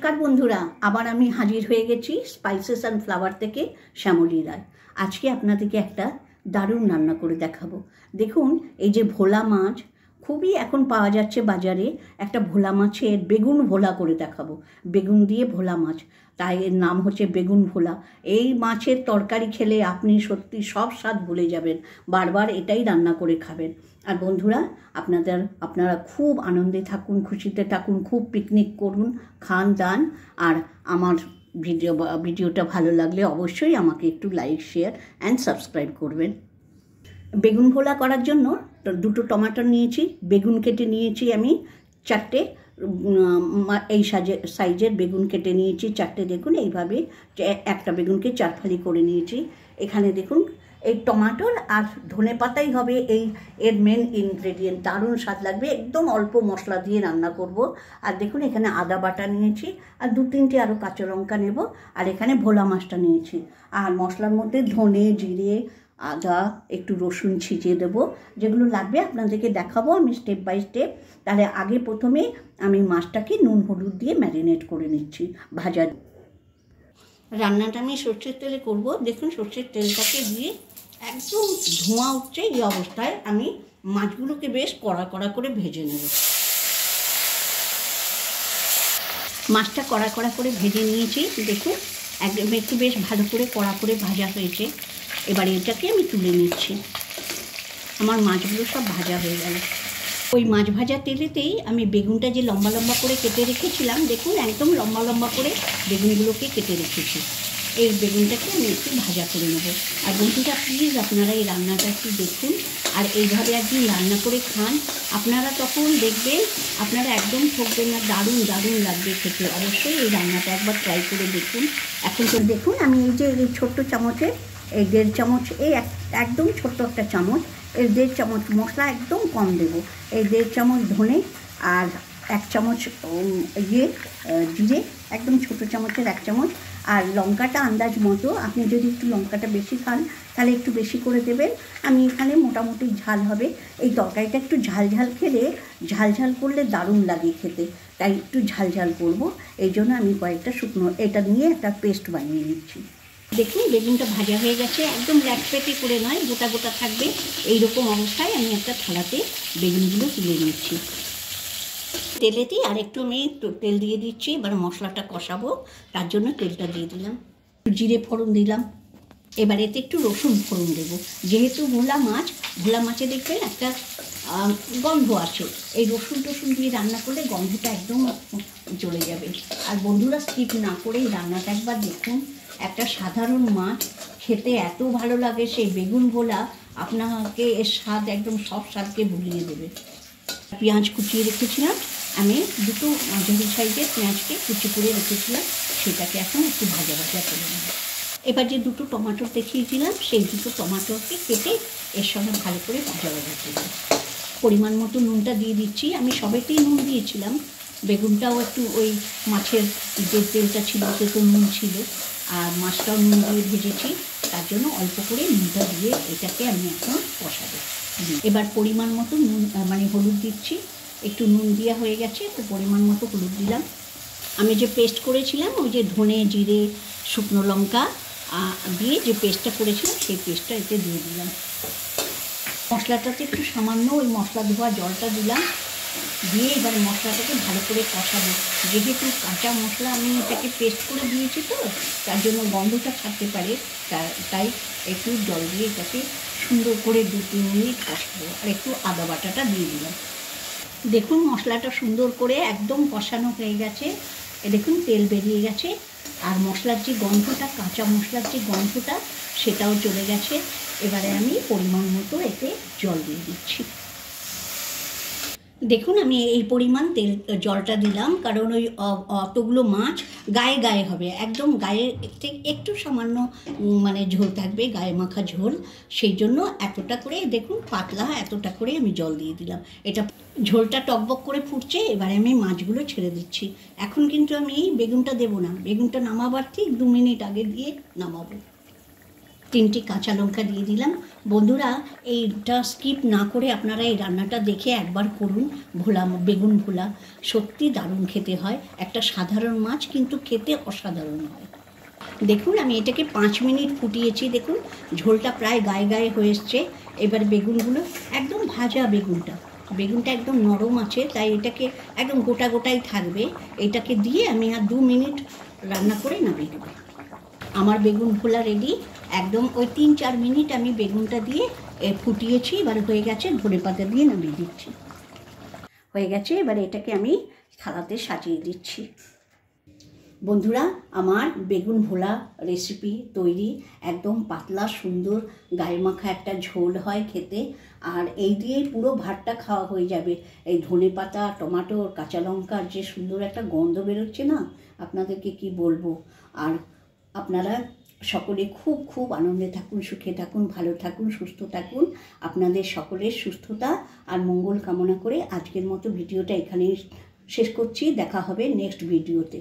নমস্কার বন্ধুরা, আবার আমি হাজির হয়ে গেছি স্পাইসেস অ্যান্ড ফ্লাওয়ার থেকে শ্যামলী রায়। আজকে আপনাদেরকে একটা দারুণ রান্না করে দেখাবো। দেখুন, এই যে ভোলা মাছ খুবই এখন পাওয়া যাচ্ছে বাজারে, একটা ভোলা মাছের বেগুন ভোলা করে দেখাবো। বেগুন দিয়ে ভোলা মাছ, তাই এর নাম হচ্ছে বেগুন ভোলা। এই মাছের তরকারি খেলে আপনি সত্যি সব স্বাদ ভুলে যাবেন, বারবার এটাই রান্না করে খাবেন। আর বন্ধুরা, আপনারা খুব আনন্দে থাকুন, খুশিতে থাকুন, খুব পিকনিক করুন, খান দান। আর আমার ভিডিওটা ভালো লাগলে অবশ্যই আমাকে একটু লাইক, শেয়ার অ্যান্ড সাবস্ক্রাইব করবেন। বেগুন ভোলা করার জন্য দুটো টমেটো নিয়েছি, বেগুন কেটে নিয়েছি আমি চারটে, এই সাইজের বেগুন কেটে নিয়েছি চারটে। দেখুন এইভাবে একটা বেগুনকে চার ফালি করে নিয়েছি। এখানে দেখুন এই টমাটোর আর ধনে পাতাই হবে এর মেন ইনগ্রেডিয়েন্ট, দারুণ স্বাদ লাগবে, একদম অল্প মশলা দিয়ে রান্না করব। আর দেখুন এখানে আদা বাটা নিয়েছি, আর দু তিনটে আরও কাঁচা লঙ্কা নেব, আর এখানে ভোলা মাছটা নিয়েছি। আর মশলার মধ্যে ধনে, জিরে, আদা, একটু রসুন ছিটিয়ে দেবো, যেগুলো লাগবে আপনাদেরকে দেখাবো আমি স্টেপ বাই স্টেপ। তাহলে আগে প্রথমে আমি মাছটাকে নুন হলুদ দিয়ে ম্যারিনেট করে নিচ্ছি ভাজা। রান্নাটা আমি সর্ষের তেলে করব। দেখুন সর্ষের তেলটাকে দিয়ে একদম ধোঁয়া উঠছে, এই অবস্থায় আমি মাছগুলোকে বেশ কড়া কড়া করে ভেজে নেব। মাছটা কড়া কড়া করে ভেজে নিয়েছি, দেখুন একদম একটু বেশ ভালো করে কড়া করে ভাজা হয়েছে। এবারে এটাকে আমি তুলে নিচ্ছি। আমার মাছগুলো সব ভাজা হয়ে গেল। ওই মাছ ভাজা তেলেতেই আমি বেগুনটা যে লম্বা লম্বা করে কেটে রেখেছিলাম, দেখুন একদম লম্বা লম্বা করে বেগুনগুলোকে কেটে রেখেছি। এই বেগুনটাকে আমি একটু ভাজা করে নেব। আর বন্ধুরা প্লিজ আপনারা এই রান্নাটা একটু দেখুন, আর এইভাবে একদিন রান্না করে খান, আপনারা তখন দেখবেন আপনারা একদম ঠকবেন না, দারুণ দারুণ লাগবে খেতে। অবশ্যই এই রান্নাটা একবার ট্রাই করে দেখুন। এখন তো দেখুন আমি এই যে এই ছোট্ট চামচে এই 1.5 চামচ, এই একদম ছোট্ট একটা চামচ, এর 1.5 চামচ মশলা একদম কম দেব। এই 1.5 চামচ ধনে আর 1 চামচ জিরে, একদম ছোটো চামচের 1 চামচ। আর লঙ্কাটা আন্দাজ মতো, আপনি যদি একটু লঙ্কাটা বেশি খান তাহলে একটু বেশি করে দেবেন। আমি এখানে মোটামুটি ঝাল হবে, এই তরকারিটা একটু ঝাল ঝাল খেলে, ঝাল ঝাল করলে দারুণ লাগে খেতে, তাই একটু ঝাল ঝাল করবো। এই জন্য আমি কয়েকটা শুকনো এটা নিয়ে একটা পেস্ট বানিয়ে নিচ্ছি। দেখুন বেগুনটা ভাজা হয়ে গেছে, একদম ল্যাটপেটে করে নয়, গোটা গোটা থাকবে এইরকম অবস্থায় আমি একটা থালাতে বেগুনগুলো তুলে নিচ্ছি। তেলেতেই আর একটু আমি তেল দিয়ে দিচ্ছি। এবার মশলাটা কষাবো, তার জন্য তেলটা দিয়ে দিলাম, জিরে ফোড়ন দিলাম। এবার এতে একটু রসুন ফোড়ন দেবো, যেহেতু ভোলা মাছে দেখবেন একটা গন্ধ আছে, এই রসুন টসুন দিয়ে রান্না করলে গন্ধটা একদম চলে যাবে। আর বন্ধুরা স্কিপ না করে এই রান্নাটা একবার দেখুন, একটা সাধারণ মাছ খেতে এত ভালো লাগে, সেই বেগুন ভোলা আপনাকে এর স্বাদ একদম সব স্বাদকে ভুলিয়ে দেবে। পেঁয়াজ কুচিয়ে রেখেছিলাম, আমি দুটো মাঝারি সাইজের পেঁয়াজকে কুচি করে রেখেছিলাম, সেটাকে এখন একটু ভাজা ভাজা করে নেব। এবার যে দুটো টমেটো দেখিয়েছিলাম, সেই দুটো টমেটোকে কেটে এর সঙ্গে ভালো করে ভাজা ভাজা করব। পরিমাণ মতো নুনটা দিয়ে দিচ্ছি, আমি সবেতেই নুন দিয়েছিলাম, বেগুনটাও একটু ওই মাছের যে তেলটা ছিল সেটা নুন ছিল, আর মাছটাও নুন দিয়ে ভেজেছি, তার জন্য অল্প করে নুনটা দিয়ে এটাকে আমি এখন কষাবো। এবার পরিমাণ মতো নুন হলুদ দিচ্ছি, একটু নুন দেওয়া হয়ে গেছে তো পরিমাণ মতো হলুদ দিলাম। আমি যে পেস্ট করেছিলাম, ওই যে ধনে, জিরে, শুকনো লঙ্কা দিয়ে যে পেস্টটা করেছিলাম, সেই পেস্টটা এতে দিয়ে দিলাম। মশলাটাতে একটু সামান্য ওই মশলা ধোয়া জলটা দিলাম, দিয়ে এবার মশলাটাকে ভালো করে কষাবো। যেহেতু কাঁচা মশলা আমি এটাকে পেস্ট করে দিয়েছি, তো তার জন্য গন্ধটা থাকতে পারে, তাই একটু জল দিয়ে এটাকে সুন্দর করে 2-3 মিনিট কষাবো। আর একটু আদা বাটাটা দিয়ে দিলাম। দেখুন মশলাটা সুন্দর করে একদম কষানো হয়ে গেছে, দেখুন তেল বেরিয়ে গেছে, আর মশলার যে গন্ধটা, কাঁচা মশলার যে গন্ধটা, সেটাও চলে গেছে। এবারে আমি পরিমাণ মতো এতে জল দিয়ে দিচ্ছি। দেখুন আমি এই পরিমাণ জলটা দিলাম, কারণ ওই অতগুলো মাছ গায়ে গায়ে হবে, একদম গায়ে একটু সামান্য ঝোল থাকবে, গায়ে মাখা ঝোল, সেই জন্য এতটা করে দেখুন পাতলা এতটা করে আমি জল দিয়ে দিলাম। এটা ঝোলটা টকবক করে ফুটছে, এবারে আমি মাছগুলো ছেড়ে দিচ্ছি। এখন কিন্তু আমি বেগুনটা দেবো না, বেগুনটা নামাবার ঠিক 2 মিনিট আগে দিয়ে নামাবো। 3টি কাঁচা লঙ্কা দিয়ে দিলাম। বন্ধুরা, এইটা স্কিপ না করে আপনারা এই রান্নাটা দেখে একবার করুন। ভোলা বেগুন ভোলা সত্যি দারুণ খেতে হয়। একটা সাধারণ মাছ কিন্তু খেতে অসাধারণ হয়। দেখুন আমি এটাকে 5 মিনিট ফুটিয়েছি। দেখুন ঝোলটা প্রায় গায়ে গায়ে হয়ে এসছে। এবার বেগুনগুলো একদম ভাজা, বেগুনটা একদম নরম আছে, তাই এটাকে একদম গোটা গোটাই থাকবে। এটাকে দিয়ে আমি আর 2 মিনিট রান্না করে নামিয়ে দেবো। আমার বেগুন ভোলা রেডি। একদম ওই 3-4 মিনিট আমি বেগুনটা দিয়ে ফুটিয়েছি। এবার হয়ে গেছে, ধনেপাতা দিয়ে নামিয়ে দিচ্ছি। হয়ে গেছে, এবার এটাকে আমি থালাতে সাজিয়ে দিচ্ছি। বন্ধুরা, আমার বেগুন ভোলা রেসিপি তৈরি। একদম পাতলা সুন্দর গায়ে মাখা একটা ঝোল হয় খেতে, আর এই দিয়েই পুরো ভাতটা খাওয়া হয়ে যাবে। এই ধনেপাতা, টমেটো, কাঁচা লঙ্কার যে সুন্দর একটা গন্ধ বেরোচ্ছে না, আপনাদেরকে কি বলবো। আর আপনারা সকলে খুব খুব আনন্দে থাকুন, সুখে থাকুন, ভালো থাকুন, সুস্থ থাকুন। আপনাদের সকলের সুস্থতা আর মঙ্গল কামনা করে আজকের মতো ভিডিওটা এখানেই শেষ করছি। দেখা হবে নেক্সট ভিডিওতে।